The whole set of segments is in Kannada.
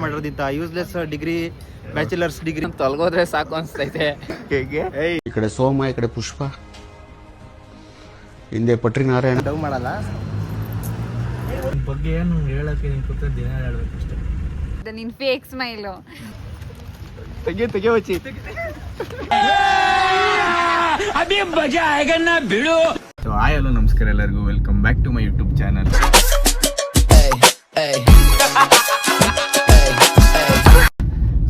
ಮಾಡಿರೋದಿಂತ ಯೂಸ್ಲೆಸ್ ಡಿಗ್ರಿ ಬ್ಯಾಚುಲರ್ಸ್ ಡಿಗ್ರಿ ತೊಲಗೋದ್ರೆ ಸಾಕು ಅನ್ಸ್ತೈತೆ. ಈ ಕಡೆ ಸೋಮ, ಈ ಕಡೆ ಪುಷ್ಪ, ಹಿಂದೆ ಪಟ್ರಿ ನಾರಾಯಣ. ಡವ್ ಮಾಡಲ್ಲ ಬಗ್ಗೆ ಏನು ಹೇಳಕ್ಕೆ ನೀನು ಕೂತ ದಿನ ಹೇಳ್ಬೇಕು ಅಷ್ಟೇ. ನಿನ್ ಫೇಕ್ ಸ್ಮೈಲು ತೆಗೆ ವಚ್ಚಿ ಸೊ ಹಾಯ್ ಹಲೋ ನಮಸ್ಕಾರ ಎಲ್ಲರಿಗೂ, welcome back to my YouTube channel.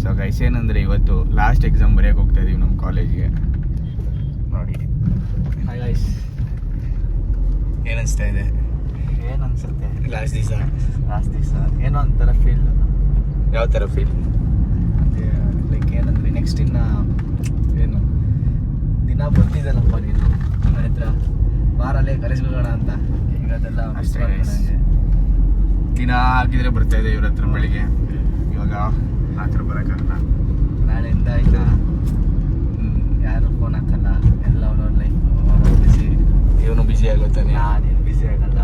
So guys, ಏನಂದ್ರೆ ಇವತ್ತು ಲಾಸ್ಟ್ ಎಕ್ಸಾಮ್ ಬರೆಯಕ್ಕೆ ಹೋಗ್ತಾ ಇದೀವಿ ನಮ್ಮ ಕಾಲೇಜ್ಗೆ. ನೋಡಿ ಹಾಯ್ ಗೈಸ್, ಏನಿಸ್ತಾ ಇದೆ? ಏನು ಅನ್ಸುತ್ತೆ? ಲಾಸ್ಟ್ ದಿವಸ ಏನೋ ಒಂಥರ ಫೀಲ್. ಯಾವ ಥರ ಫೀಲ್? ಲೈಕ್ ಏನಂದ್ರೆ ನೆಕ್ಸ್ಟ್ ಇನ್ನು ಏನು ದಿನ ಬರ್ತಿದ್ದಲ್ಲಪ್ಪ ನೀನು ನನ್ನ ಹತ್ರ ಬಾರಲ್ಲೇ ಕರೆಸ್ಕೊಳ್ಳೋಣ ಅಂತ. ಈಗ ಅದೆಲ್ಲ ದಿನ ಆಗಿದ್ರೆ ಬರ್ತಾ ಇದೆ ಇವ್ರ ಹತ್ರ ಬೆಳಿಗ್ಗೆ. ಇವಾಗ ಆ ಥರ ಬರೋಕ್ಕಾಗಲ್ಲ. ನಾಳೆಯಿಂದ ಈಗ ಯಾರು ಫೋನ್ ಹಾಕಲ್ಲ, ಎಲ್ಲ ಅವ್ರವ್ರ ಲೈಫು ಬಿಸಿ. ಇವನು ಬಿಸಿ ಆಗುತ್ತಾನೆ, ನಾನೇನು ಬಿಸಿ ಆಗಲ್ಲ.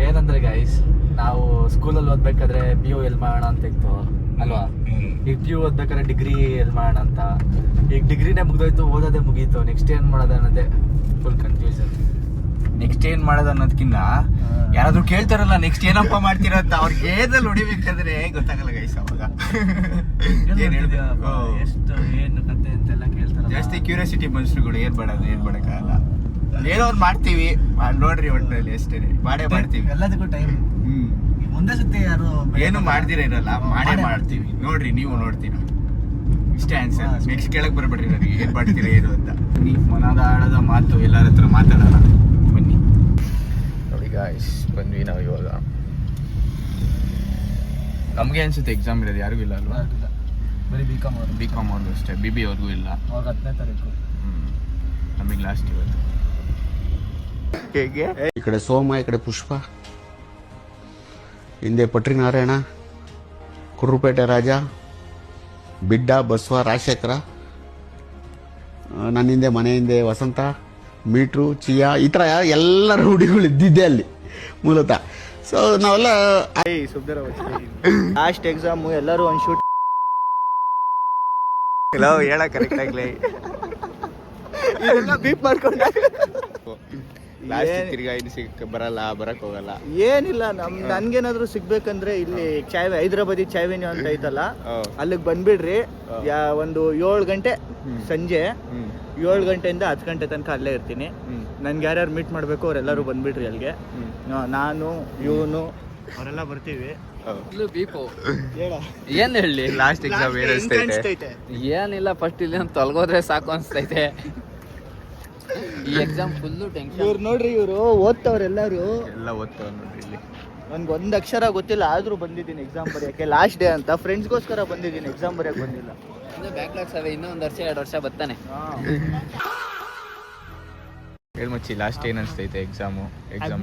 ಏನಂದ್ರೆ ಗೈಸ್, ನಾವು ಸ್ಕೂಲಲ್ಲಿ ಓದ್ಬೇಕಾದ್ರೆ ಪಿ ಯು ಎಲ್ಲಿ ಮಾಡೋಣ ಅಂತ ಇತ್ತು ಅಲ್ವಾ? ಈಗ ಪಿ ಯು ಓದ್ಬೇಕಾದ್ರೆ ಡಿಗ್ರಿ ಎಲ್ಲಿ ಮಾಡೋಣ ಅಂತ. ಈಗ ಡಿಗ್ರಿನೇ ಮುಗ್ದೋಯ್ತು, ಓದೋದೇ ಮುಗೀತು. ನೆಕ್ಸ್ಟ್ ಏನು ಮಾಡೋದು ಅನ್ನೋದೇ ಫುಲ್ ಕನ್ಫ್ಯೂಷನ್. ನೆಕ್ಸ್ಟ್ ಏನು ಮಾಡೋದು ಅನ್ನೋದಕ್ಕಿಂತ ಯಾರಾದ್ರೂ ಕೇಳ್ತಾರಲ್ಲ ನೆಕ್ಸ್ಟ್ ಏನಪ್ಪ ಮಾಡ್ತೀರ ಅಂತ, ಅವ್ರಿಗೆ ಏನಲ್ಲಿ ಹೊಡಿಬೇಕಾದ್ರೆ ಗೊತ್ತಾಗಲ್ಲ ಗೈಸ್. ಅವಾಗ ಎಷ್ಟು ಏನು ಕತೆ ಅಂತೆಲ್ಲ ಕೇಳ್ತಾರೆ. ಜಾಸ್ತಿ ಕ್ಯೂರಿಯಾಸಿಟಿ ಮನುಷ್ಯರುಗಳು ಏನ್ ಮಾಡೋಕ್ಕಾಗಲ್ಲ. ಏನೋ ಒಂದು ಮಾಡ್ತೀವಿ, ನೋಡ್ರಿ ಒಟ್ಟಿನಲ್ಲಿ ಅಷ್ಟೇ ಮಾಡೇ ಮಾಡ್ತೀವಿ. ಎಲ್ಲದಕ್ಕೂ ಟೈಮ್. ಮುಂದೆ ಸತಿ ಯಾರು ಏನು ಮಾಡ್ದಿರ ಇರಲ್ಲ, ಮಾಡೇ ಮಾಡ್ತೀವಿ. ನೋಡ್ರಿ, ನೀವು ನೋಡ್ತೀರಾ. ಇಷ್ಟೇ ಆನ್ಸರ್. ನೆಕ್ಸ್ಟ್ ಕೇಳಕ್ ಬರ್ಬೇಡ್ರಿ ನನಗೆ ಏನ್ ಮಾಡ್ತೀರಾ ಏನು ಅಂತ. ನೀವು ಮನದ ಆಡದ ಮಾತು ಎಲ್ಲರ ಹತ್ರ ಮಾತಾಡೋಣ ಬನ್ನಿ. ನೋಡಿ ಗಾಯ್ಸ್, ಬಂದ್ವಿ ನಾವು ಇವಾಗ. ನಮಗೆ ಅನ್ಸುತ್ತೆ ಎಕ್ಸಾಮ್ ಇರೋದು, ಯಾರಿಗೂ ಇಲ್ಲ ಅಲ್ವಾ? ಬರೀ ಬಿ ಕಾಮ್ ಅವ್ರಿಗೂ ಅಷ್ಟೇ, BB ಅವ್ರಿಗೂ ಇಲ್ಲ. ಅವಾಗ 10ನೇ ತಾರೀಕು. ನಮಗೆ ಲಾಸ್ಟ್ ಇವತ್ತು. ಹೇಗೆ? ಈ ಕಡೆ ಸೋಮ, ಈ ಕಡೆ ಪುಷ್ಪ, ಹಿಂದೆ ಪಟ್ರಿ ನಾರಾಯಣ, ಕುರುಪೇಟೆ ರಾಜ, ಬಿಡ್ಡ, ಬಸವ, ರಾಜಶೇಖರ, ನನ್ನ ಹಿಂದೆ ಮನೆ ಹಿಂದೆ ವಸಂತ, ಮೀಟ್ರು, ಚಿಯಾ, ಈ ಥರ ಎಲ್ಲರ ಹುಡುಗಿಗಳು ಇದ್ದಿದ್ದೆ ಅಲ್ಲಿ ಮೂಲತಃ. ಸೊ ನಾವೆಲ್ಲ ಲಾಸ್ಟ್ ಎಕ್ಸಾಮು ಎಲ್ಲರೂ ಒಂದು ಶೂಟ್ ಹೇಳ ಕರೆಕ್ಟ್ ಆಗ್ಲಿ ಬೀಪ್ ಮಾಡ್ಕೊಂಡ ತಿರ್ಗಾ ಬರಕ್ ಹೋಗಲ್ಲ. ಏನಿಲ್ಲ, ನನ್ಗೇನಾದ್ರು ಸಿಗ್ಬೇಕಂದ್ರೆ ಇಲ್ಲಿ ಹೈದ್ರಾಬಾದಿ ಚಾಯ್ವೆನ್ಯೂ ಅಂತ ಐತಲ್ಲ, ಅಲ್ಲಿಗೆ ಬಂದ್ಬಿಡ್ರಿ. ಒಂದು 7 ಗಂಟೆ ಸಂಜೆ 7 ಗಂಟೆಯಿಂದ 10 ಗಂಟೆ ತನಕ ಅಲ್ಲೇ ಇರ್ತೀನಿ. ನನ್ಗೆ ಯಾರ್ಯಾರು ಮೀಟ್ ಮಾಡ್ಬೇಕು ಅವರೆಲ್ಲರೂ ಬಂದ್ಬಿಡ್ರಿ ಅಲ್ಲಿಗೆ. ನಾನು ಇವನು ಅವರೆಲ್ಲ ಬರ್ತೀವಿ. ಏನ್ ಹೇಳಿ? ಲಾಸ್ಟ್ ಎಕ್ಸಾಮ್ ಏನಿಲ್ಲ, ಫಸ್ಟ್ ಇಲ್ಲಿ ತೊಲಗೋದ್ರೆ ಸಾಕು ಅನ್ಸ್ತೈತೆ. ಈ ಎಕ್ಸಾಮ್ ಫುಲ್ಲು ಟೆನ್ಷನ್. ಇವ್ರು ನೋಡ್ರಿ, ಇವರು ಓದ್ತವ್ರೆಲ್ಲರೂ ಎಲ್ಲ ಓದ್ತವ್ರು ನೋಡ್ರಿ. ಇಲ್ಲಿ ನನ್ಗೆ ಒಂದು ಅಕ್ಷರ ಗೊತ್ತಿಲ್ಲ, ಆದ್ರೂ ಬಂದಿದ್ದೀನಿ ಎಕ್ಸಾಮ್ ಬರೆಯಕ್ಕೆ. ಲಾಸ್ಟ್ ಡೇ ಅಂತ ಫ್ರೆಂಡ್ಸ್ಗೋಸ್ಕರ ಬಂದಿದ್ದೀನಿ, ಎಕ್ಸಾಮ್ ಬರೆಯಕ್ಕೆ ಬಂದಿಲ್ಲ. ಇನ್ನೂ ಬ್ಯಾಕ್ಲಾಗ್ಸ್ ಅವೆ, ಇನ್ನೂ 1 ವರ್ಷ 2 ವರ್ಷ ಬರ್ತಾನೆ. ಹೇಳ್ ಮಚ್ಚಿ, ಲಾಸ್ಟ್ ಏನ್ ಅನ್ಸ್ತೈತೆ ಎಕ್ಸಾಮ್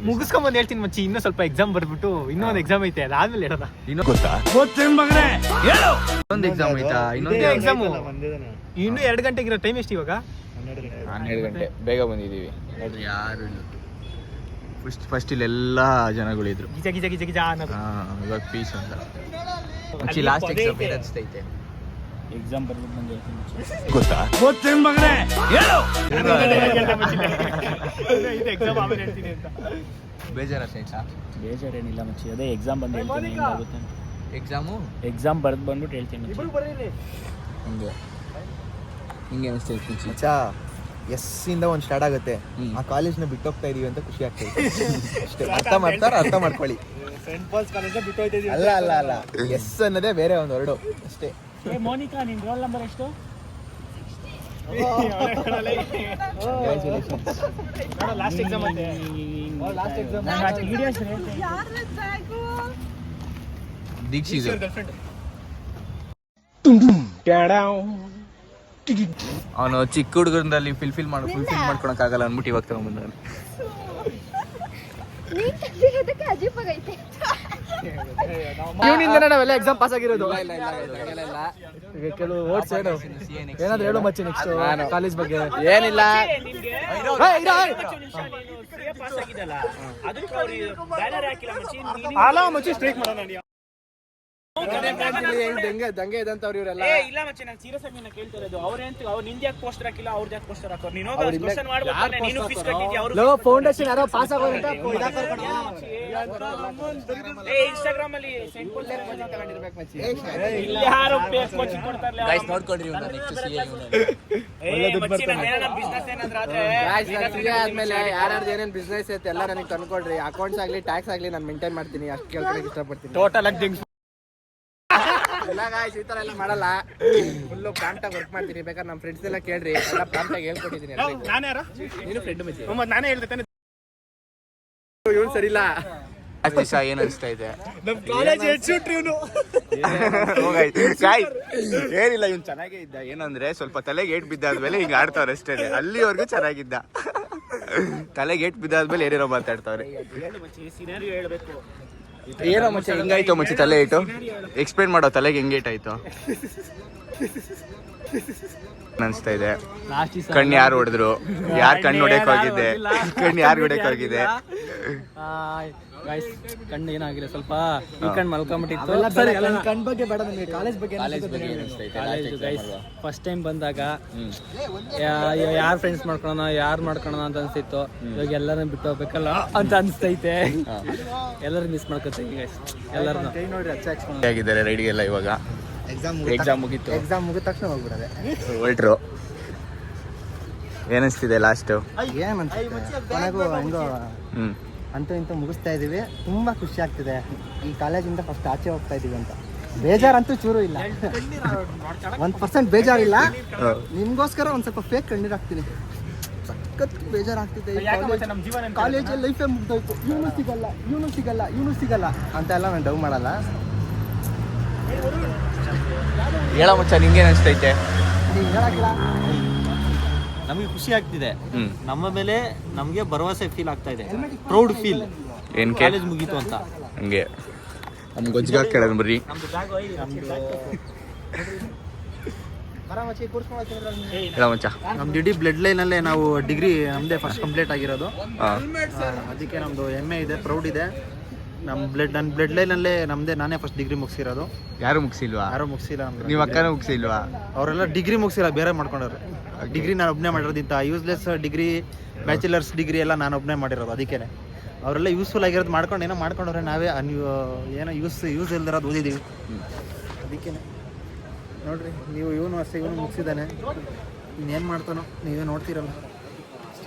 ಮುಗಿಸ್ಕೊಂಬಂದು ಹೇಳ್ತೀನಿ ಮಚ್ಚಿ. ಇನ್ನೂ ಸ್ವಲ್ಪ ಎಕ್ಸಾಮ್ ಬರ್ಬಿಟ್ಟು ಇನ್ನೂ ಒಂದು ಎಕ್ಸಾಮ್ ಐತೆ, ಅದಾದ್ಮೇಲೆ ಹೇಳೋದ. ಇನ್ನೂ ಗೊತ್ತಾ? ಇನ್ನೊಂದು ಎಕ್ಸಾಮ್ ಐತಾ? ಇನ್ನೊಂದು ಎಕ್ಸಾಮ್ ಇನ್ನೂ 2 ಗಂಟೆಗಿರೋ ಟೈಮ್ ಎಷ್ಟು ಇವಾಗ? 12 ಗಂಟೆ. ಬೇಗ ಬಂದಿದ್ದೀವಿ. ಯಾರು ಇಲ್ಲ. ಫಸ್ಟ್ ಇಲ್ಲೆಲ್ಲ ಜನಗಳಿದ್ರು. ಗಿಜ ಗಿಜ ಗಿಜ ಗಿಜ ಅನ್ನೋದು. ಇವಾಗ ಪೀಸ್ ಅಂತ. ಮಚ್ಚಿ, ಲಾಸ್ಟ್ ಎಕ್ಸಾಮ್ ಏನ್ ಅನ್ಸ್ತೈತೆ? ಎಕ್ಸಾಮ್ ಬರ್ಬಿಟ್ಟು ನಂಗೆ ಹೇಳ್ತೀನಿ ಗೊತ್ತಾ? ಇದು ಎಕ್ಸಾಮ್ ಆಮೇಲೆ ಹೇಳ್ತೀನಿ ಅಂತ. ಬೇಜಾರಾಯ್ತಾ? ಬೇಜಾರೇನಿಲ್ಲ ಮಚ್ಚಿ, ಅದೇ ಎಕ್ಸಾಮ್ ಬಂದು ಹೇಳ್ತೀನಿ ಹೆಂಗಾಗುತ್ತೆ. ಎಕ್ಸಾಮ್ ಬರ್ದು ಬಂದ್ಬಿಟ್ಟು ಹೇಳ್ತೀನಿ. ಹಿಂಗೆ ಅನಿಸ್ತೈತೆ ಮಚ್ಚಿ? ಮಚ್ಚಾ, ಎಸ್ ಇಂದ ಒಂದು ಸ್ಟಾರ್ಟ್ ಆಗುತ್ತೆ. ಆ ಕಾಲೇಜ್ನ ಬಿಟ್ಟೋಗ್ತಾ ಇದೀವಿ ಅಂತ ಖುಷಿ ಆಗ್ತೈತೆ ಅಷ್ಟೇ. ಅರ್ಥ ಮಾಡ್ಕೊಳ್ಳಿ. ಸೆಂಟ್ ಪಾಲ್ಸ್ ಕಾಲೇಜ್ ಬಿಟ್ಟು ಹೋಯ್ತಾ ಇದೀವಿ. ಅಲ್ಲ, ಎಸ್ ಅನ್ನೋದೇ ಬೇರೆ ಒಂದು ವರ್ಡು ಅಷ್ಟೇ. ಮೋನಿಕಾ, ನಿನ್ ರೋಲ್ ನಂಬರ್ ಎಷ್ಟು? ಲಾಸ್ಟ್ ಎಕ್ಸಾಮ್ ಅಂತೆ. ಲಾಸ್ಟ್ ಎಕ್ಸಾಮ್ ದೀಕ್ಷಿತ್ ಅವನು ಚಿಕ್ಕ ಹುಡುಗರಲ್ಲಿ ಫುಲ್ಫಿಲ್ ಮಾಡ್ಕೊಳಕ್ಕಾಗಲ್ಲ ಅಂದ್ಬಿಟ್ಟು ಇವಾಗ ತಗೊಂಡ್ಬಂದ. ಇವನಿಂದನೇ ನಾವೆಲ್ಲ ಎಕ್ಸಾಮ್ ಪಾಸ್ ಆಗಿರೋದು. ಕೆಲವು ಓಟ್ಸ್ ಏನಾದ್ರು ಹೇಳು ಮಚ್ಚಿ ನೆಕ್ಸ್ಟ್ ಕಾಲೇಜ್ ಬಗ್ಗೆ. ಏನಿಲ್ಲ, ಅಲ್ಲ ಮಚ್ಚಿ ಸ್ಟ್ರೈಕ್ ಮಾಡೋಣ. ದಂಗೆ ಇದಂತವ್ರು ಇವರೆಲ್ಲ. ಇಲ್ಲ ಮಚ್ಚಿ ನಾನು ಸೀರಿಯಸ್ ಆಗಿ ಕೇಳ್ತಾ ಇರೋದು. ಅವ್ರು ನಿಂದ ಯಾಕೆ ಪೋಸ್ಟರ್ ಹಾಕಿಲ್ಲ, ಅವ್ರದ್ದು ಯಾಕೆ ಪೋಸ್ಟರ್ ಹಾಕೋರು? ನೀನು ಕ್ವಶ್ಚನ್ ಮಾಡ್ಬಿಡ್ತಾನೆ, ನೀನು ಫೀಸ್ ಕಟ್ಟಿದ್ಯಾ, ಅವರು ಫೌಂಡೇಶನ್ ಯಾರೋ ಪಾಸ್ ಆಗೋದಂತ ಇನ್ಸ್ಟಾಗ್ರಾಮ್ ಅಲ್ಲಿ ಯಾರು ಕೋಚಿಂಗ್ ಕೊಡ್ತಾರಲ್ಲ ಗೈಸ್ ನೋಡ್ಕೊಡ್ರಿ ಇವ್ನ ನೆಕ್ಸ್ಟ್ ಸಿಎ ಆದ್ಮೇಲೆ ಯಾರ್ಯಾರ್ದು ಏನೇನ್ ಬಿಸ್ನೆಸ್ ಐತೆ ಎಲ್ಲ ನನಗೆ ತಂದ್ಕೊಡ್ರಿ. ಅಕೌಂಟ್ಸ್ ಆಗ್ಲಿ ಟ್ಯಾಕ್ಸ್ ಆಗ್ಲಿ ನಾನು ಮೇಂಟೈನ್ ಮಾಡ್ತೀನಿ, ಅಷ್ಟು ಕೇಳ್ಕೊಳಕ್ ಇಷ್ಟಪಡ್ತೀನಿ. ಟೋಟಲ್ ಆಗಿ ಇಲ್ಲ ಗಾಯ್ಸ್, ಈ ತರ ಎಲ್ಲ ಮಾಡಲ್ಲ. ಫುಲ್ಲು ಪ್ರಾಂಪ್ಟ್ ಆಗಿ ವರ್ಕ್ ಮಾಡ್ತೀನಿ. ಬೇಕಾದ್ರೆ ನಮ್ಮ ಫ್ರೆಂಡ್ಸ್ ಎಲ್ಲ ಕೇಳ್ರಿ, ಎಲ್ಲ ಪ್ರಾಂಪ್ಟ್ ಆಗಿ ಹೇಳ್ಕೊಟ್ಟಿದ್ದೀನಿ. ನಾನು ಯಾರ ನೀನು ಫ್ರೆಂಡ್ ಮಚ್ಚಿ, ನಾನೇ ಹೇಳ್ತೇನೆ. ಇವನು ಸರಿ ಇಲ್ಲ. ದಿವಸ ಏನ್ ಅನಿಸ್ತಾ ಇದೆ? ನಮ್ ಕಾಲೇಜ್ ಹೆಡ್ಶೂಟ್ರಿ ಇವನು. ಏನಿಲ್ಲ, ಇವ್ನು ಚೆನ್ನಾಗೇ ಇದ್ದ. ಏನಂದ್ರೆ ಸ್ವಲ್ಪ ತಲೆಗೆ ಏಟ್ ಬಿದ್ದಾದ್ಮೇಲೆ ಹಿಂಗ ಆಡ್ತಾವ್ರೆ ಅಷ್ಟೇ. ಅಲ್ಲಿವರೆಗೂ ಚೆನ್ನಾಗಿದ್ದ. ತಲೆಗೆ ಏಟ್ ಬಿದ್ದಾದ್ಮೇಲೆ ಏನೇನೋ ಮಾತಾಡ್ತಾವ್ರೆ. ಸಿನಾರಿಯೋ ಹೇಳ್ಬೇಕು. ಏನೋ ಮಚ್ಚ ಹಿಂಗಾಯ್ತು ಮಚ್ಚಿ ತಲೆ ಏಟು? ಎಕ್ಸ್ಪ್ಲೇನ್ ಮಾಡೋ, ತಲೆಗೆ ಹೆಂಗ್ ಏಟಾಯ್ತು ಅನ್ಸ್ತಾ ಇದೆ. ಕಣ್ಣು ಯಾರು ಹೊಡೆದ್ರು? ಯಾರು ಕಣ್ಣು ಹೊಡೆಯಕ್ ಹೋಗಿದ್ದೆ? ಕಣ್ಣು ಯಾರು ಹೊಡೆಯಕ್ ಹೋಗಿದೆ? ಕಣ್ಣು ಏನಾಗಿಲ್ಲ, ಸ್ವಲ್ಪ ಈ ಕಣ್ಣು ಮಲ್ಕೊಂಬಿಟ್ಟಿತ್ತು. ಕಣ್ ಬಗ್ಗೆ ಬೇಡ, ನಮಗೆ ಕಾಲೇಜ್ ಬಗ್ಗೆ ಫಸ್ಟ್ ಟೈಮ್ ಬಂದಾಗ ಯಾರ್ ಫ್ರೆಂಡ್ಸ್ ಮಾಡ್ಕೊಳೋಣ ಅಂತ ಅನ್ಸ್ತಿತ್ತು. ಇವಾಗ ಎಲ್ಲರನ್ನ ಬಿಟ್ಟು ಹೋಗ್ಬೇಕಲ್ಲ ಅಂತ ಅನ್ಸ್ತೈತೆ. ಎಲ್ಲರೂ ಮಿಸ್ ಮಾಡ್ಕೊತೀವಿ ಎಲ್ಲರನ್ನ. ಕೈ ನೋಡ್ರಿ ಹಚ್ಚ ಹೇಗಿದ್ದಾರೆ ರೈಡ್ಗೆಲ್ಲ? ಇವಾಗ ಎಕ್ಸಾಮ್ ಮುಗೀತು. ಎಕ್ಸಾಮ್ ಮುಗಿದ ತಕ್ಷಣ ಹೋಗ್ಬಿಡದೆ ಹೊರಟ್ರು. ಏನಿಸ್ತಿದೆ ಲಾಸ್ಟು? ಕೊನೆಗೂ ಹೆಂಗೋ ಹ್ಮ್ ಅಂತೂ ಇಂತೂ ಮುಗಿಸ್ತಾ ಇದೀವಿ. ತುಂಬಾ ಖುಷಿ ಆಗ್ತಿದೆ. ಈ ಕಾಲೇಜಿಂದ ಫಸ್ಟ್ ಆಚೆ ಹೋಗ್ತಾ ಇದೀವಿ ಅಂತ. ಬೇಜಾರಂತೂ ಚೂರು ಇಲ್ಲ, 1% ಬೇಜಾರಿಲ್ಲ. ನಿಮ್ಗೋಸ್ಕರ ಒಂದ್ ಸ್ವಲ್ಪ ಫೇಕ್ ಕಣ್ಣೀರ್ ಹಾಕ್ತೀನಿ. ಸಖತ್ ಬೇಜಾರಾಗ್ತಿದೆ. ಕಾಲೇಜಲ್ಲಿ ಲೈಫೇ ಮುಗ್ದೋಯ್ತು, ಇವನು ಸಿಗಲ್ಲ ಅಂತ ಎಲ್ಲ ನಾನು ಡವ್ ಮಾಡಲ್ಲ. ಹೇಳ ಮಚ್ಚ, ನಿಂಗೇನ್ ಅನಿಸ್ತೈತೆ? ನೀನ್ ಹೇಳಕ್ಕಿಲ್ಲ. ನಮಗೆ ಖುಷಿ ಆಗ್ತಿದೆ. ನಮ್ಮ ಮೇಲೆ ನಮಗೆ ಭರವಸೆ ಫೀಲ್ ಆಗ್ತಾ ಇದೆ. Proud feel. ಏನ್ ಕಾಲೇಜ್ ಮುಗೀತು ಅಂತ. ಹಂಗೆ ನಮ್ಗೆ ಗೊಜ್ಜಿಗೆ ಕೇಳೋಣ ಬರ್ರಿ. ಹೇಳ ಮಚ್ಚ. ನಮ್ದು ಇಡೀ ಬ್ಲಡ್ ಲೈನ್ ಅಲ್ಲೇ ನಾವು ಡಿಗ್ರಿ ನಮ್ದೇ ಫಸ್ಟ್ ಕಂಪ್ಲೀಟ್ ಆಗಿರೋದು. ಅದಕ್ಕೆ ನಮ್ದು ಹೆಮ್ಮೆ ಇದೆ, ಪ್ರೌಡ್ ಇದೆ. ನನ್ನ ಬ್ಲಡ್ ಲೈನ್ ಅಲ್ಲೇ ನಾನೇ ಫಸ್ಟ್ ಡಿಗ್ರಿ ಮುಗಿಸಿರೋದು. ಯಾರು ಮುಗಿಸಿಲ್ವಾ? ಯಾರು ಮುಗಿಸಿಲ್ಲ. ನೀವ್ ಅಕ್ಕನೂ ಮುಗಿಸಿಲ್ವಾ? ಅವರೆಲ್ಲ ಡಿಗ್ರಿ ಮುಗಿಸಿಲ್ಲ, ಬೇರೆ ಮಾಡ್ಕೊಂಡವ್ರು. ಡಿಗ್ರಿ ನಾನು ಒಬ್ಬನೇ ಮಾಡಿರೋದಿಂತ ಯೂಸ್ಲೆಸ್ ಡಿಗ್ರಿ, ಬ್ಯಾಚುಲರ್ಸ್ ಡಿಗ್ರಿ ಎಲ್ಲ ನಾನು ಒಬ್ಬನೇ ಮಾಡಿರೋದು. ಅದಕ್ಕೇನೆ ಅವರೆಲ್ಲ ಯೂಸ್ಫುಲ್ ಆಗಿರೋದು ಮಾಡ್ಕೊಂಡವ್ರೆ. ನಾವೇ ನೀವು ಏನೋ ಯೂಸ್ ಇಲ್ದಿರೋದು ಓದಿದ್ದೀವಿ. ಅದಕ್ಕೇನೆ ನೋಡ್ರಿ, ನೀವು ಇವನು ಅಷ್ಟೇ, ಇವನು ಮುಗಿಸಿದ್ದಾನೆ. ಇನ್ನೇನು ಮಾಡ್ತಾನೋ ನೀವೇ ನೋಡ್ತೀರಲ್ಲ.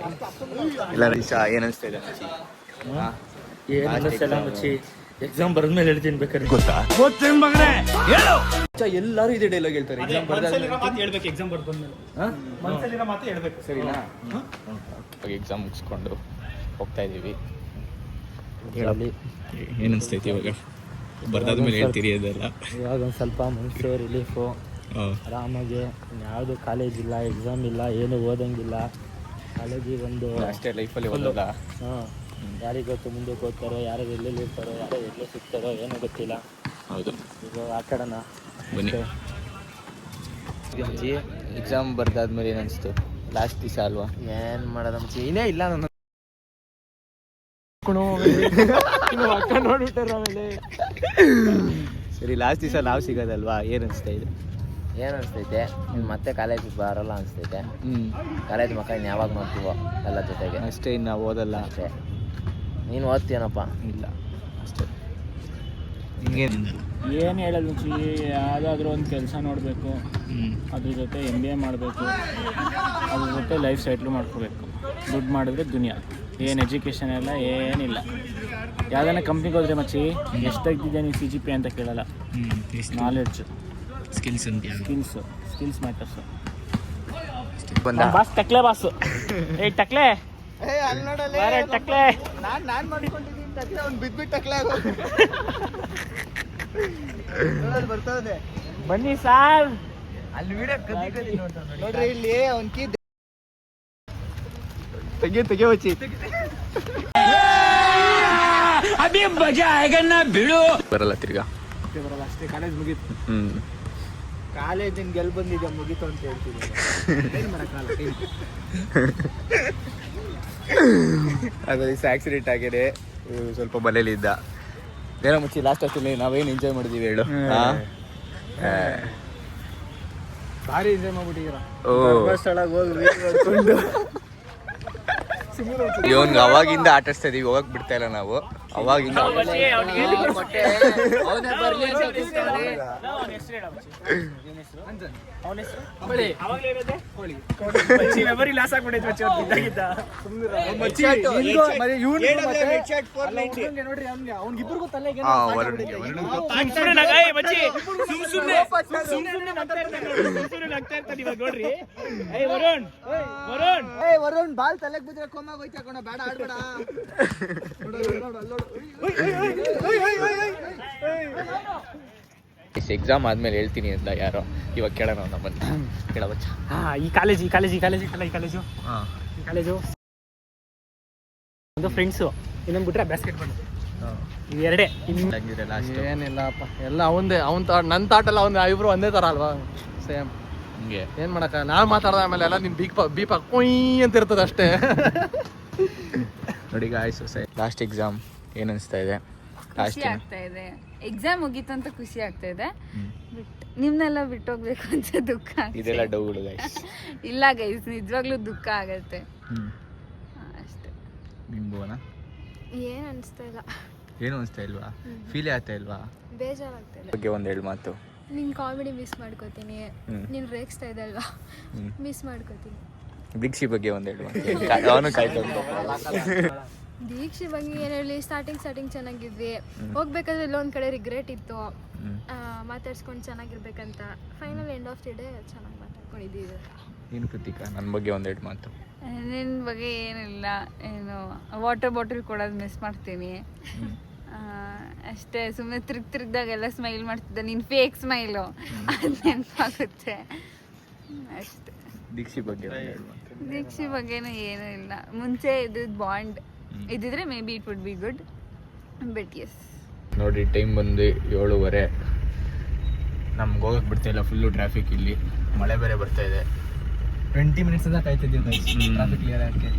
ಇಲ್ಲ ರೀಶಾ, ಏನ್ ಅನಿಸ್ತಾ ಇದೆ? ಎಕ್ಸಾಮ್ ಬರೆದ್ಮೇಲೆ ಹೇಳ್ತೀನಿ ಬೇಕಾದ್ರೆ. ಗೊತ್ತಾ? ಎಲ್ಲರೂ ಇದೇ ಡೈಲಾಗ್ ಹೇಳ್ತಾರೆ. ಎಕ್ಸಾಮ್ ಹೇಳ್ಬೇಕು, ಎಕ್ಸಾಮ್ ಬರ್ದು ಬಂದ್ಮೇಲೆ ಮನಸ್ಸಲ್ಲಿರೋ ಮಾತು ಹೇಳ್ಬೇಕು. ಸರಿನಾ? ಎಕ್ಸಾಮ್ ಮುಗಿಸ್ಕೊಂಡು ಹೋಗ್ತಾ ಇದೀವಿ. ಏನ್ ಅನಿಸ್ತೈತಿ ಇವಾಗ? ಬರ್ದಾದ್ಮೇಲೆ ಹೇಳ್ತೀರಿ ಅದೆಲ್ಲ? ಇವಾಗ ಒಂದು ಸ್ವಲ್ಪ ಮನಸ್ಸು ರಿಲೀಫು. ಆರಾಮಾಗಿ ಯಾವುದು ಕಾಲೇಜ್ ಇಲ್ಲ, ಎಕ್ಸಾಮ್ ಇಲ್ಲ, ಏನು ಓದಂಗಿಲ್ಲ. ಕಾಲೇಜಿಗೆ ಒಂದು ಅಷ್ಟೇ ಲೈಫಲ್ಲಿ ಓದಲ್ಲ. ಯಾರಿಗೆ ಗೊತ್ತು ಮುಂದಕ್ಕೆ ಓದ್ತಾರೋ, ಯಾರು ಎಲ್ಲೆಲ್ಲಿ ಇರ್ತಾರೋ, ಯಾರು ಎಲ್ಲೇ ಸಿಗ್ತಾರೋ ಏನೋ ಗೊತ್ತಿಲ್ಲ. ಹೌದು, ಈಗ ಆಟಾಡೋಣ ಬನ್ನಿ. ಎಕ್ಸಾಮ್ ಬರ್ದಾದ್ಮೇಲೆ ಏನು ಅನಿಸ್ತು? ಲಾಸ್ಟ್ ದಿವಸ ಅಲ್ವಾ? ಏನ್ ಮಾಡೋದು ಮಚ್ಚಿ, ಏನೇ ಇಲ್ಲ ನನ್ನ ಅಕ್ಕ ನೋಡ್ಬಿಟ್ಟಾರ ಆಮೇಲೆ. ಸರಿ, ಲಾಸ್ಟ್ ದಿವಸ ನಾವು ಸಿಗೋದಲ್ವಾ? ಏನು ಅನಿಸ್ತಾ ಇದೆ? ಏನು ಅನಿಸ್ತೈತೆ, ಮತ್ತೆ ಕಾಲೇಜಿಗೆ ಬರಲ್ಲ ಅನಿಸ್ತೈತೆ. ಕಾಲೇಜ್ ಮಕ್ಕಳನ್ನ ಯಾವಾಗ ನೋಡ್ತೀವೋ ಎಲ್ಲ ಜೊತೆಗೆ ಅಷ್ಟೇ. ಇನ್ನು ನಾವು ಓದಲ್ಲ ಅಷ್ಟೇ. ನೀನು ಓದ್ತೀಯನಪ್ಪ? ಇಲ್ಲ ಅಷ್ಟೇ. ಹಿಂಗೇನು ಏನು ಹೇಳೋದು ಮುಂಚೆ, ಯಾವುದಾದ್ರೂ ಒಂದು ಕೆಲಸ ನೋಡಬೇಕು, ಅದ್ರ ಜೊತೆ MBA ಮಾಡಬೇಕು, ಅದ್ರ ಜೊತೆ ಲೈಫ್ ಸೆಟ್ಲ್ ಮಾಡ್ಕೋಬೇಕು. ದುಡ್ಡು ಮಾಡಿದ್ರೆ ದುನಿಯಾ. ಏನು ಎಜುಕೇಷನ್ ಎಲ್ಲ ಏನಿಲ್ಲ. ಯಾವುದನ್ನ ಕಂಪ್ನಿಗೆ ಹೋದ್ರೆ ಮಚ್ಚಿ ಎಷ್ಟು ತೆಗ್ದಿದ್ದೆ ನೀನು CGP ಅಂತ ಕೇಳಲ್ಲ. Knowledge, skills matters. ಬಾಸ್ ಟಕ್ಲೆ ಬಾಸು. ಟಕ್ಲೆ ಟಕ್ಲೆ ನಾನ್ ಮಾಡ್ಕೊಂಡಿದ್ದೀನಿ ಟಕ್ಲೆ. ಅವ್ನು ಬಿದ್ಬಿಟ್ಟು ಟಕ್ಲೆ ಬರ್ತದೆ. ಬನ್ನಿ ಸಾರ್, ಅಲ್ಲಿ ವಿಡಿಯೋ ನೋಡ್ರಿ. ಇಲ್ಲಿ ಅವ್ನ್ ಕೀ ತೆಗೆ ವಚ್ಚಿ ಬರಲ್ಲ ತಿರ್ಗಾ. ಬರಲ್ಲ ಅಷ್ಟೇ. ಕಾಲೇಜ್ ಮುಗೀತು. ಕಾಲೇಜಿನ ಗೆಲ್ ಬಂದಿದ್ದೆ, ಮುಗೀತು ಅಂತ ಹೇಳ್ತಿದ್ದೆ. ಅದು ದಿವಸ ಆಕ್ಸಿಡೆಂಟ್ ಆಗಿದೆ. ಸ್ವಲ್ಪ ಮನೇಲಿ ಇದ್ದ. ಏನೋ ಮುಚ್ಚಿ ಲಾಸ್ಟ್ ಅಷ್ಟಲ್ಲಿ ನಾವೇನು ಎಂಜಾಯ್ ಮಾಡಿದೀವಿ ಹೇಳು. ಭಾರಿ ಎಂಜಾಯ್ ಮಾಡ್ಬಿಟ್ಟಿದ್ದೀರಾ. ಧರ್ಮಸ್ಥಳಕ್ಕೆ ಹೋಗಿ ಇವನ್ಗೆ ಅವಾಗಿಂದ ಆಟಾಡ್ಸ್ತಾ ಇದೀವಿ, ಹೋಗಕ್ ಬಿಡ್ತಾ ಇಲ್ಲ ನಾವು ಅವಾಗಿಂದ. ವರುಣ್ ಬಾಲ್ ತಲೆಗೆ ಬಿದ್ರೆ ಕೋಮಾಗ ಹೋಯ್ತಾ ಕಣ, ಬೇಡ ಆಡ್ಬೇಡ. ಎಕ್ಸಾಮ್ ಆದ್ಮೇಲೆ ಹೇಳ್ತೀನಿ ಅಂತ ಯಾರೋ, ಇವಾಗ ಕೇಳೋಣ ನಮ್ಮನ್ನ. ಕೇಳಬಚ್ಚ. ಈ ಕಾಲೇಜು ಒಂದು ಫ್ರೆಂಡ್ಸು, ಇನ್ನೊಂದು ಬಿಟ್ರೆ ಬಾಸ್ಕೆಟ್ಬಾಲ್, ಇವೆರಡೇ. ಏನಿಲ್ಲಪ್ಪ, ಎಲ್ಲ ಅವಂದೇ. ನನ್ನ ಥಾಟ್ ಎಲ್ಲ ಒಂದು ಇಬ್ರು ಒಂದೇ ಥರ ಅಲ್ವಾ, ಸೇಮ್. ಹಿಂಗೆ ಏನು ಮಾಡಕ್ಕ, ನಾನು ಮಾತಾಡ್ದ ಆಮೇಲೆ ಎಲ್ಲ ನಿಮ್ಮ ಬೀಪ ಕೊಯ್ ಅಂತ ಇರ್ತದೆ ಅಷ್ಟೇ. ನೋಡಿ ಗಾಯ್ಸ್, ಲಾಸ್ಟ್ ಎಕ್ಸಾಮ್ ಏನು ಅನಿಸ್ತಾ ಇದೆ? ಖುಷಿ ಆಗ್ತಾ ಇದೆ. ಎಕ್ಸಾಮ್ ಮುಗೀತು ಅಂತ ಖುಷಿ ಆಗ್ತಾ ಇದೆ. ಬಟ್ ನಿಮ್ನೆಲ್ಲ ಬಿಟ್ಟೋಗ್ಬೇಕು ಅಂತ ದುಃಖ ಇದೆಲ್ಲ ಡೌಗಳು ಗೈಸ್. ಇಲ್ಲ ಗೈಸ್, ನಿಜವಾಗ್ಲೂ ದುಃಖ ಆಗತ್ತೆ ಅಷ್ಟೇ. ನಿಮ್ಬೋನಾ ಏನು ಅನಿಸ್ತಾ ಇಲ್ಲ. ಏನು ಅನಿಸ್ತಾ ಇಲ್ವಾ? ಫೀಲೇ ಆಗ್ತಾ ಇಲ್ವಾ? ಬೇಜಾರಾಗ್ತಾ ಇಲ್ಲ. ಬಗ್ಗೆ ಒಂದೆರಡು ಮಾತು. ನಿನ್ನ ಕಾಮಿಡಿ ಮಿಸ್ ಮಾಡ್ಕೋತೀನಿ. ನೀನು ರೇಗಿಸ್ತಾ ಇದೆ ಅಲ್ವಾ, ಮಿಸ್ ಮಾಡ್ಕೋತೀನಿ. ದೀಕ್ಷಿ ಬಗ್ಗೆ ಒಂದೆರಡು ಮಾತು. ಅವನು ಕಾಯ್ಕೊಂಡು. ದೀಕ್ಷೆ ಬಗ್ಗೆ ಏನು ಹೇಳಿ, ಸ್ಟಾರ್ಟಿಂಗ್ ಚೆನ್ನಾಗಿದ್ವಿ. ಹೋಗ್ಬೇಕಾದ್ರೆ ಇಲ್ಲೊಂದು ಕಡೆ ರಿಗ್ರೆಟ್ ಇತ್ತು, ಮಾತಾಡ್ಸ್ಕೊಂಡು ಚೆನ್ನಾಗಿರ್ಬೇಕಂತ. Final end of the day ಚೆನ್ನಾಗಿ ಮಾತಾಡ್ಕೊಂಡಿದ್ದೀವಿ. ಏನು ಕೃತಿಕಾ, ನನ್ನ ಬಗ್ಗೆ ಒಂದೆರಡು ಮಾತು. ನಿನ್ನ ಬಗ್ಗೆ ಏನಿಲ್ಲ, ಏನು ವಾಟರ್ ಬಾಟಲ್ ಕೊಡೋದು ಮಿಸ್ ಮಾಡ್ತೀನಿ ಅಷ್ಟೇ. ಸುಮ್ಮನೆ ತಿರುಗ್ದಾಗೆಲ್ಲ ಸ್ಮೈಲ್ ಮಾಡ್ತಿದ್ದೆ, ನೀನು ಫೇಕ್ ಸ್ಮೈಲು, ಅದು ನೆನಪಾಗುತ್ತೆ ಅಷ್ಟೇ. ದೀಕ್ಷಿ ಬಗ್ಗೆ ಒಂದೆರಡು ಮಾತು. ದೀಕ್ಷೆ ಬಗ್ಗೆನೂ ಏನೂ ಇಲ್ಲ. ಮುಂಚೆ ಇದ್ದಿದ್ದು ಬಾಂಡ್ ಇದ್ದಿದ್ರೆ maybe it would be good, but yes. ನೋಡಿ ಟೈಮ್ ಬಂದು 7:30. ನಮ್ಗೆ ಹೋಗಕ್ಕೆ ಬಿಡ್ತಾ ಇಲ್ಲ, ಫುಲ್ಲು ಟ್ರಾಫಿಕ್. ಇಲ್ಲಿ ಮಳೆ ಬೇರೆ ಬರ್ತಾ ಇದೆ. 20 ಮಿನಿಟ್ಸ್ ಅಂತ ಕಾಯ್ತಿದ್ದೀವಿ ಟ್ರಾಫಿಕ್ ಕ್ಲಿಯರ್ ಆಗಕ್ಕೆ.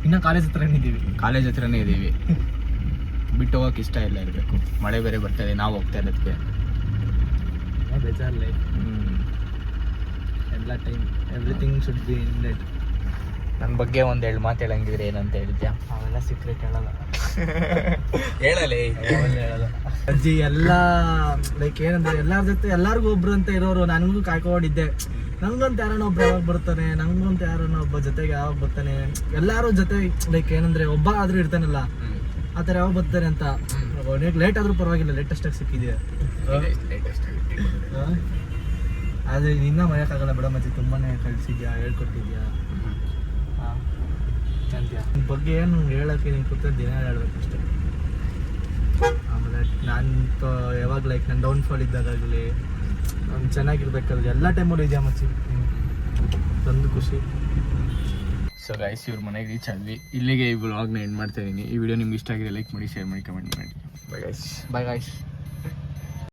ಇನ್ನೂ ಕಾಲೇಜ್ ಹತ್ರನೇ ಇದ್ದೀವಿ. ಬಿಟ್ಟು ಹೋಗಕ್ಕೆ ಇಷ್ಟ ಇಲ್ಲ ಇರಬೇಕು. ಮಳೆ ಬೇರೆ ಬರ್ತಾ ಇದೆ, ನಾವು ಹೋಗ್ತಾ ಇರೋದಕ್ಕೆ ಬೇಜಾರ್ ಲೈಫ್. ಎಲ್ಲ time everything should be in it. ನನ್ನ ಬಗ್ಗೆ ಒಂದೆರಡು ಮಾತು ಹೇಳಂಗಿದ್ರೆ ಏನಂತ ಹೇಳ್ತೀಯ? ಅವೆಲ್ಲ ಸೀಕ್ರೆಟ್ ಹೇಳಲ್ಲ. ಹೇಳಲೇ ಹೇಳಲ್ಲ ಅಜ್ಜಿ. ಎಲ್ಲ ಲೈಕ್ ಏನಂದ್ರೆ ಎಲ್ಲಾರ ಜೊತೆ ಎಲ್ಲಾರ್ಗು ಒಬ್ರು ಅಂತ ಇರೋರು. ನನಗೂ ಕಾಯ್ಕೊಂಡಿದ್ದೆ, ನಂಗಂತ ಯಾರನ್ನ ಒಬ್ಬ ಯಾವಾಗ ಬರ್ತಾನೆ, ನಂಗಂತ ಯಾರನ್ನ ಒಬ್ಬ ಜೊತೆಗೆ ಯಾವಾಗ ಬರ್ತಾನೆ. ಎಲ್ಲಾರು ಜೊತೆ ಲೈಕ್ ಏನಂದ್ರೆ ಒಬ್ಬ ಆದ್ರೂ ಇರ್ತಾನಲ್ಲ, ಆ ಥರ ಯಾವಾಗ ಬರ್ತಾರೆ ಅಂತ. ಲೇಟ್ ಆದ್ರೂ ಪರವಾಗಿಲ್ಲ, ಲೇಟೆಸ್ಟ್ ಆಗಿ ಸಿಕ್ಕಿದೆಯಾ. ಆದರೆ ನಿನ್ನ ಮರೆಯೋಕ್ಕಾಗಲ್ಲ ಬಿಡ ಮಚ್ಚಿ, ತುಂಬಾನೇ ಕಳಿಸಿದ್ಯಾ, ಹೇಳ್ಕೊಟ್ಟಿದ್ಯಾ. ಅಂತ್ಯ ನಿನ್ನ ಬಗ್ಗೆ ಏನು ಹೇಳೋಕ್ಕೆ ನೀನು ಕೂತ ದಿನ ಹೇಳ್ಬೇಕಷ್ಟೆ. ಆಮೇಲೆ ನಾನು ಯಾವಾಗ ಲೈಕ್ ನನ್ನ ಡೌನ್ಫಾಲ್ ಇದ್ದಾಗಲಿ, ನಾನು ಚೆನ್ನಾಗಿರ್ಬೇಕಾದ್ರೆ ಎಲ್ಲ ಟೈಮಲ್ಲೂ ಇದೆಯಾ ಮಚ್ಚಿ, ಒಂದು ಖುಷಿ. ಸೊ ಗೈಸ್, ಇವ್ರ ಮನೆಗೆ ರೀಚ್ ಆದ್ವಿ. ಇಲ್ಲಿಗೆ ಈ ವ್ಲಾಗ್ನ ಎಂಡ್ ಮಾಡ್ತಾ ಇದ್ದೀನಿ. ಈ ವಿಡಿಯೋ ನಿಮ್ಗೆ ಇಷ್ಟ ಆಗಿದೆ ಲೈಕ್ ಮಾಡಿ, ಶೇರ್ ಮಾಡಿ, ಕಮೆಂಟ್ ಮಾಡಿ. Bye guys.